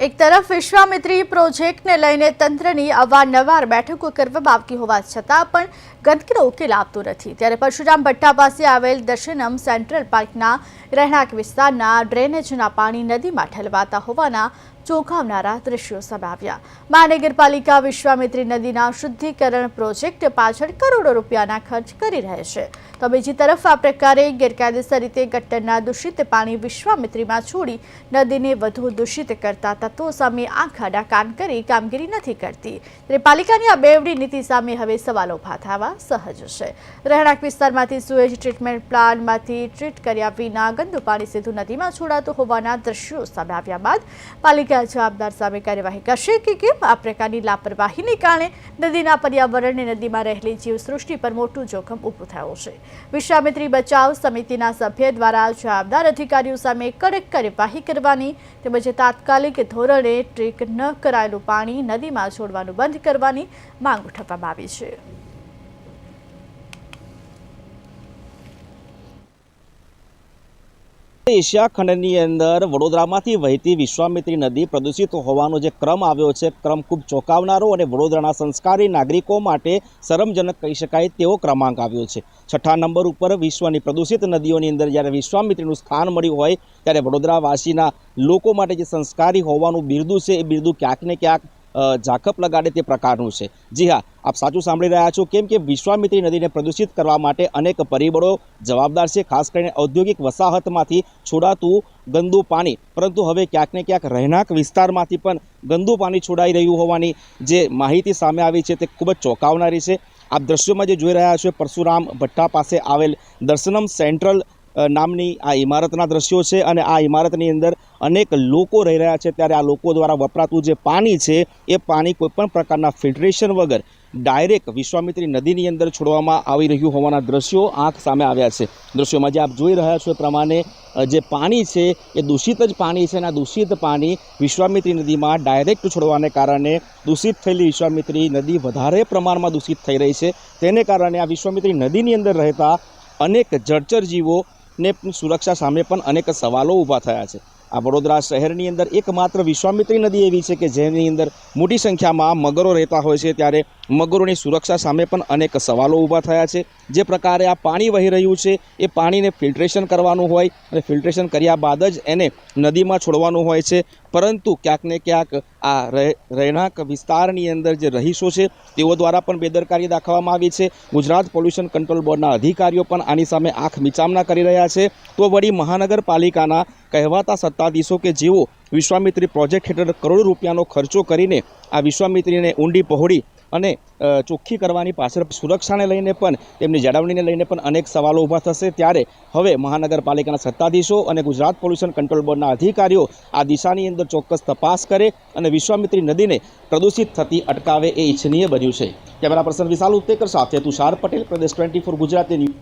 એક તરફ વિશ્વામિત્રી પ્રોજેક્ટને લઈને તંત્રની અવારનવાર બેઠકો કરવામાં આવતી હોવા છતાં પણ ગંદકીનો ઉકેલ આવતો નથી। ત્યારે પરશુરામ ભટ્ટા પાસે આવેલ દર્શનમ સેન્ટ્રલ પાર્કના રહેણાંક વિસ્તારના ડ્રેનેજના પાણી નદીમાં ઠલવાતા હોવાના ચોંકાવનારા દ્રશ્યો સામે આવ્યા। મહાનગરપાલિકા વિશ્વામિત્રી નદીના શુદ્ધિકરણ પ્રોજેક્ટ પાછળ કરોડો રૂપિયાના ખર્ચ કરી રહે છે, તો બીજી તરફ આ પ્રકારે ગેરકાયદેસર રીતે ગટરના દૂષિત પાણી વિશ્વામિત્રીમાં છોડી નદીને વધુ દૂષિત કરતા તત્વો સામે આંખ આડા કાન કરી કામગીરી નથી કરતી। ત્યારે પાલિકાની આ બેવડી નીતિ સામે હવે સવાલો ઉભા થવા સહજ છે। રહેણાંક વિસ્તારમાંથી સુએજ ટ્રીટમેન્ટ પ્લાન્ટમાંથી ટ્રીટ કર્યા વિના ગંદુ પાણી સીધું નદીમાં છોડાતું હોવાના દ્રશ્યો સામે આવ્યા બાદ પાલિકા જવાબદાર સામે કાર્યવાહી કરશે કે કેમ? આ પ્રકારની લાપરવાહીને કારણે નદીના પર્યાવરણને નદીમાં રહેલી જીવસૃષ્ટિ પર મોટું જોખમ ઊભું થયું છે। વિશ્વામિત્રી બચાવ સમિતિના સભ્ય દ્વારા જવાબદાર અધિકારીઓ સામે કડક કાર્યવાહી કરવાની તેમજ તાત્કાલિક ધોરણે ટ્રીટ ન કરાયેલું પાણી નદીમાં છોડવાનું બંધ કરવાની માંગ ઉઠાવવામાં આવી છે। એશિયા ખંડની અંદર વડોદરામાંથી વહેતી વિશ્વામિત્રી નદી પ્રદૂષિત હોવાનો જે ક્રમ આવ્યો છે, ક્રમ ખૂબ ચોંકાવનારો અને વડોદરાના સંસ્કારી નાગરિકો માટે શરમજનક કહી શકાય તેવો ક્રમાંક આવ્યો છે। 6ઠા નંબર ઉપર વિશ્વની પ્રદૂષિત નદીઓની અંદર જ્યારે વિશ્વામિત્રીનું સ્થાન મળ્યું હોય ત્યારે વડોદરાવાસીના લોકો માટે જે સંસ્કારી હોવાનું બિરદું છે એ બિરદું ક્યાંક ને ક્યાંક ઝાકપ લગાડે તે પ્રકારનું છે। જી હા, આપ સાચું સાંભળી રહ્યા છો, કેમ કે વિશ્વામિત્રી નદીને પ્રદૂષિત કરવા માટે અનેક પરિબળો જવાબદાર છે, ખાસ કરીને ઔદ્યોગિક વસાહતમાંથી છોડાતું ગંદુ પાણી, પરંતુ હવે ક્યાંક ને ક્યાંક રહેણાંક વિસ્તારમાંથી પણ ગંદુ પાણી છોડાઈ રહ્યું હોવાની જે માહિતી સામે આવી છે તે ખૂબ જ ચોંકાવનારી છે। આપ દ્રશ્યોમાં જે જોઈ રહ્યા છો પરશુરામ ભટ્ટા પાસે આવેલ દર્શનમ સેન્ટ્રલ નામની આ ઇમારતના દ્રશ્યો છે અને આ ઇમારતની અંદર અનેક લોકો રહી રહ્યા છે। ત્યારે આ લોકો દ્વારા વપરાતું જે પાણી છે એ પાણી કોઈપણ પ્રકારના ફિલ્ટરેશન વગર ડાયરેક્ટ વિશ્વામિત્રી નદીની અંદર છોડવામાં આવી રહ્યું હોવાના દ્રશ્યો આંખ સામે આવ્યા છે। દ્રશ્યોમાં જે આપ જોઈ રહ્યા છો એ પ્રમાણે જે પાણી છે એ દૂષિત જ પાણી છે અને આ દૂષિત પાણી વિશ્વામિત્રી નદીમાં ડાયરેક્ટ છોડવાને કારણે દૂષિત થયેલી વિશ્વામિત્રી નદી વધારે પ્રમાણમાં દૂષિત થઈ રહી છે। તેને કારણે આ વિશ્વામિત્રી નદીની અંદર રહેતા અનેક જળચર જીવો ને સુરક્ષા સામે પણ અનેક સવાલો ઊભા થયા છે। આ વડોદરા શહેરની અંદર એકમાત્ર વિશ્વામિત્રી નદી એવી છે કે જેની અંદર મોટી સંખ્યામાં મગરો રહેતા હોય છે, ત્યારે મગરોની સુરક્ષા સામે પણ અનેક સવાલો ઊભા થયા છે। જે પ્રકારે આ પાણી વહી રહ્યું છે એ પાણીને ફિલ્ટ્રેશન કરવાનું હોય અને ફિલ્ટ્રેશન કર્યા બાદ જ એને નદીમાં છોડવાનું હોય છે, પરંતુ ક્યાંક ને ક્યાંક આ રહેણાંક વિસ્તારની અંદર જે રહીશો છે તેઓ દ્વારા પણ બેદરકારી દાખવવામાં આવી છે। ગુજરાત પોલ્યુશન કંટ્રોલ બોર્ડના અધિકારીઓ પણ આની સામે આંખ મિચામણા કરી રહ્યા છે, તો વળી મહાનગરપાલિકાના કહેવાતા સત્તાધીશો કે જેઓ વિશ્વામિત્રી પ્રોજેક્ટ હેઠળ કરોડો રૂપિયાનો ખર્ચો કરીને આ વિશ્વામિત્રીને ઊંડી પહોળી અને ચોખ્ખી કરવાની પાછળ સુરક્ષાને લઈને પણ તેમની જાળવણીને લઈને પણ અનેક સવાલો ઊભા થશે। ત્યારે હવે મહાનગરપાલિકાના સત્તાધીશો અને ગુજરાત પોલ્યુશન કંટ્રોલ બોર્ડના અધિકારીઓ આ દિશાની અંદર ચોક્કસ તપાસ કરે અને વિશ્વામિત્રી નદીને પ્રદૂષિત થતી અટકાવે એ ઇચ્છનીય બન્યું છે। કેમેરા પર્સન વિશાલ ઉત્તેકર સાથે તુષાર પટેલ, પ્રદેશ 24 ગુજરાતી ન્યૂઝ।